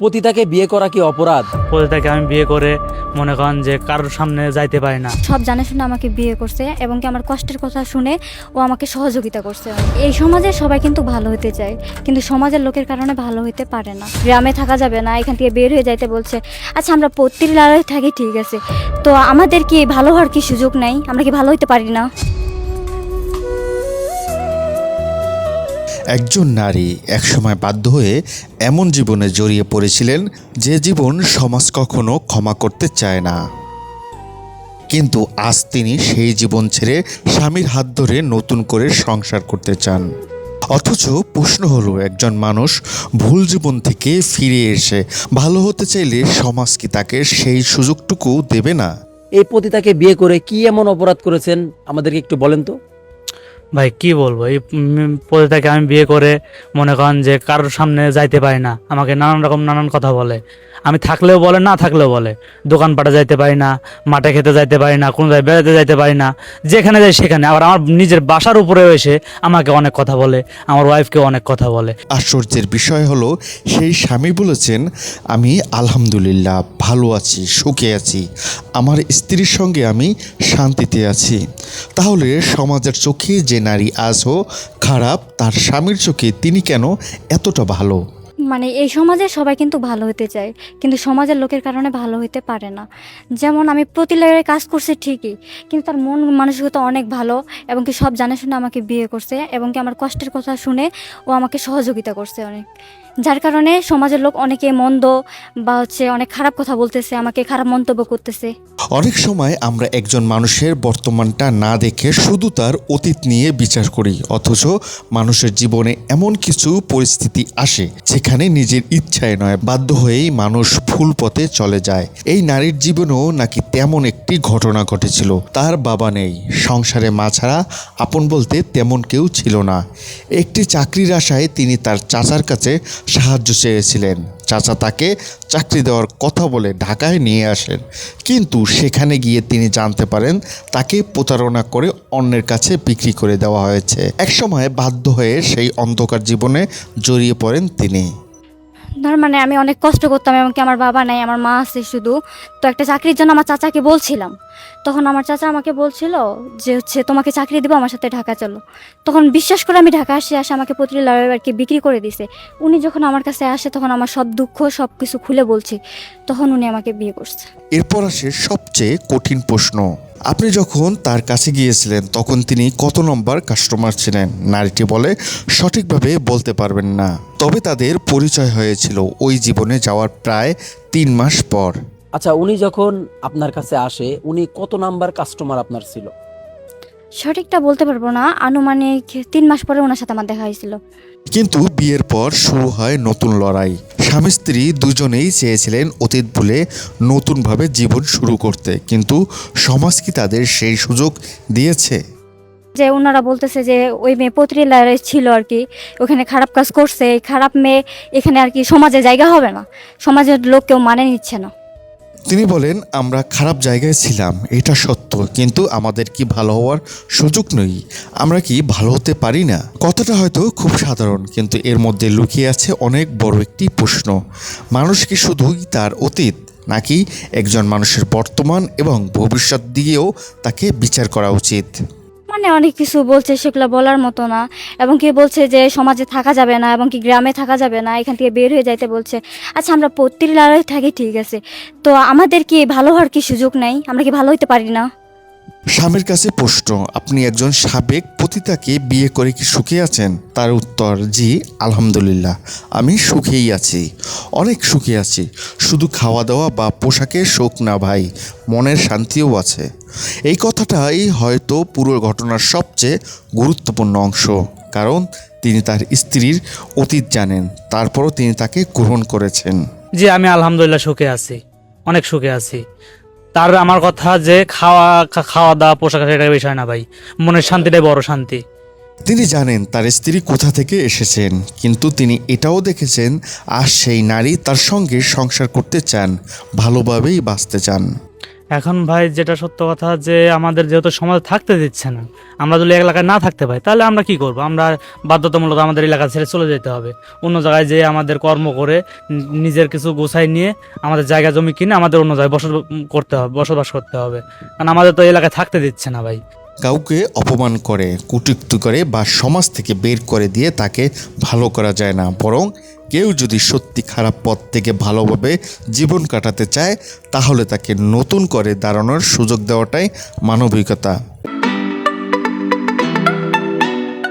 পতিতাকে বিয়ে করা কি অপরাধ? পতিতাকে আমি বিয়ে করে মনে করেন যে কারোর সামনে যাইতে পারি না। সব জানে শুনে আমাকে বিয়ে করছে এবং কি আমার কষ্টের কথা শুনে ও আমাকে সহযোগিতা করছে। এই সমাজে সবাই কিন্তু ভালো হতে চায়, কিন্তু সমাজের লোকের কারণে ভালো হতে পারে না। গ্রামে থাকা যাবে না, এখান থেকে বের হয়ে যাইতে বলছে। আচ্ছা, আমরা পত্রির লড়াই থাকি, ঠিক আছে, তো আমাদের কি ভালো হওয়ার কি সুযোগ নাই? আমরা কি ভালো হতে পারি না? একজন নারী একসময় বাধ্য হয়ে এমন জীবনে জড়িয়ে পড়েছিলেন যে জীবন সমাজ কখনো ক্ষমা করতে চায় না। কিন্তু আজ তিনি সেই জীবন ছেড়ে স্বামীর হাত ধরে নতুন করে সংসার করতে চান। অথচ প্রশ্ন হলো, একজন মানুষ ভুল জীবন থেকে ফিরে এসে ভালো হতে চাইলে সমাজ কি তাকে সেই সুযোগটুকু দেবে না? এই পতিতাকে বিয়ে করে কি এমন অপরাধ করেছেন আমাদেরকে একটু বলেন তো। ভাই কি বলবো, এই পতিতাকে আমি বিয়ে করে মনে করেন যে কারোর সামনে যাইতে পারি না। আমাকে নানান কথা বলে, আমি থাকলেও বলে না থাকলেও বলে। দোকানপাটে যাইতে পারি না, মাঠে খেতে যাইতে পারি না, কোনো জায়গায় বেড়াতে যাইতে পারি না, যেখানে যাই সেখানে। আবার আমার নিজের বাসার উপরেও এসে আমাকে অনেক কথা বলে, আমার ওয়াইফকে অনেক কথা বলে। আশ্চর্যের বিষয় হলো, সেই স্বামী বলেছেন, আমি আলহামদুলিল্লাহ ভালো আছি, সুখে আছি, আমার স্ত্রীর সঙ্গে আমি শান্তিতে আছি। তাহলে সমাজের চোখে যে নারী আজও খারাপ, তার স্বামীর চোখে তিনি কেন এতটা ভালো? মানে এই সমাজে সবাই কিন্তু ভালো হতে চায়, কিন্তু সমাজের লোকের কারণে ভালো হতে পারে না। যেমন আমি প্রতি লেয়ারে কাজ করছি ঠিকই, কিন্তু তার মন মানসিকতা অনেক ভালো এবং কি সব জানে শুনে আমাকে বিয়ে করছে এবং কি আমার কষ্টের কথা শুনে ও আমাকে সহযোগিতা করছে অনেক। যার কারণে সমাজের লোক অনেকে মন্দ বা অনেক খারাপ কথা বলতেছে, আমাকে খারাপ মন্তব্য করতেছে। অনেক সময় আমরা একজন মানুষের বর্তমানটা না দেখে শুধু তার অতীত নিয়ে বিচার করি, অথচ মানুষের জীবনে এমন কিছু পরিস্থিতি আসে যেখানে নিজের ইচ্ছায় নয়, বাধ্য হয়েই মানুষ ভুল পথে চলে যায়। এই নারীর জীবনেও নাকি তেমন একটি ঘটনা ঘটেছিল। তার বাবা নেই, সংসারে মা ছাড়া আপন বলতে তেমন কেউ ছিল না। একটি চাকরির আশায় তিনি তার চাচার কাছে সাহায্য চেয়েছিলেন। চাচা তাকে চাকরি দেওয়ার কথা বলে ঢাকায় নিয়ে আসেন, কিন্তু সেখানে গিয়ে তিনি জানতে পারেন তাকে প্রতারণা করে অন্যের কাছে বিক্রি করে দেওয়া হয়েছে। একসময় বাধ্য হয়ে সেই অন্ধকার জীবনে জড়িয়ে পড়েন তিনি। ধর মানে আমি অনেক কষ্ট করতাম এবং কি আমার বাবা নাই, আমার মা আছে শুধু। তো একটা চাকরির জন্য আমার চাচাকে বলছিলাম, তখন আমার চাচা আমাকে বলছিল যে তোমাকে চাকরি দেবো, আমার সাথে ঢাকা চলো। তখন বিশ্বাস করে আমি ঢাকা আসে আমাকে প্রতিটি লাইব্রেরিকে বিক্রি করে দিছে। উনি যখন আমার কাছে আসে তখন আমার সব দুঃখ সব কিছু খুলে বলছি, তখন উনি আমাকে বিয়ে করছে। এরপর আসে সবচেয়ে কঠিন প্রশ্ন, আপনি যখন তার কাছে গিয়েছিলেন তখন তিনি কত নম্বর কাস্টমার ছিলেন? নারীটি বলে সঠিকভাবে বলতে পারবেন না, তবে তাদের পরিচয় হয়েছিল ওই জীবনে যাওয়ার প্রায় 3 মাস পর। আচ্ছা, উনি যখন আপনার কাছে আসে উনি কত নাম্বার কাস্টমার আপনার ছিল? সঠিকটা বলতে পারবো না, আনুমানিক 3 মাস পরে ওনার সাথে আমার দেখা হয়েছিল। কিন্তু বিয়ের পর শুরু হয় নতুন লড়াই। স্বামী স্ত্রী দুজনেই চেয়েছিলেন অতীত ভুলে নতুনভাবে জীবন শুরু করতে, কিন্তু সমাজ কি তাদের সেই সুযোগ দিয়েছে? যে ওনারা বলতেছে যে ওই মেয়ে পত্রিকায় ছিল আর কি, ওখানে খারাপ কাজ করছে, এই খারাপ মেয়ে এখানে আর কি সমাজে জায়গা হবে না, সমাজের লোক কেউ মানে নিচ্ছে না। তিনি বলেন, আমরা খারাপ জায়গায় ছিলাম, এটা সত্য, কিন্তু আমাদের কি ভালো হওয়ার সুযোগ নেই? আমরা কি ভালো হতে পারি না? কথাটা হয়তো খুব সাধারণ, কিন্তু এর মধ্যে লুকিয়ে আছে অনেক বড় একটি প্রশ্ন। মানুষ কি শুধুই তার অতীত, নাকি একজন মানুষের বর্তমান এবং ভবিষ্যৎ দিকেও তাকে বিচার করা উচিত? মানে অনেক কিছু বলছে, সেগুলো বলার মতো না। এবং কি বলছে যে সমাজে থাকা যাবে না এবং কি গ্রামে থাকা যাবে না, এখান থেকে বের হয়ে যাইতে বলছে। আচ্ছা, আমরা পত্রির লড়াই থাকি, ঠিক আছে, তো আমাদের কি ভালো হওয়ার কি সুযোগ নাই? আমরা কি ভালো হতে পারি না? স্বামীর কাছে প্রশ্ন, আপনি একজন সাবেক পতিতাকে বিয়ে করে কি সুখে আছেন? তার উত্তর, জি আলহামদুলিল্লাহ, আমি সুখেই আছি, অনেক সুখে আছি। শুধু খাওয়া দাওয়া বা পোশাকের শোক না ভাই, মনের শান্তিও আছে। এই কথাটাই হয়তো পুরো ঘটনার সবচেয়ে গুরুত্বপূর্ণ অংশ, কারণ তিনি তার স্ত্রীর অতীত জানেন, তারপরও তিনি তাকে গ্রহণ করেছেন। যে আমি আলহামদুলিল্লাহ সুখে আছি, অনেক সুখে আছি। তার আমার কথা যে খাওয়া দাওয়া পোশাক এটা বিষয় না ভাই, মনের শান্তিটাই বড় শান্তি। তিনি জানেন তার স্ত্রী কোথা থেকে এসেছেন, কিন্তু তিনি এটাও দেখেছেন আজ সেই নারী তার সঙ্গে সংসার করতে চান, ভালোভাবেই বাঁচতে চান। এখন ভাই যেটা সত্য কথা যে আমাদের যেহেতু সমাজ থাকতে দিচ্ছে না, আমরা যদি এলাকায় না থাকতে পাই তাহলে আমরা কি করব? আমরা বাধ্যতামূলক আমাদের এলাকা ছেড়ে চলে যেতে হবে, অন্য জায়গায় যেয়ে আমাদের কর্ম করে নিজের কিছু গোছাই নিয়ে আমাদের জায়গা জমি কিনে আমাদের অন্য জায়গায় বসবাস করতে হবে, কারণ আমাদের তো এই এলাকায় থাকতে দিচ্ছে না ভাই। কাউকে অপমান করে, কটূক্তি করে বা সমাজ থেকে বের করে দিয়ে তাকে ভালো করা যায় না, বরং কেউ যদি সত্যি খারাপ পথ থেকে ভালোভাবে জীবন কাটাতে চায় তাহলে তাকে নতুন করে দাঁড়ানোর সুযোগ দেওয়াটাই মানবিকতা।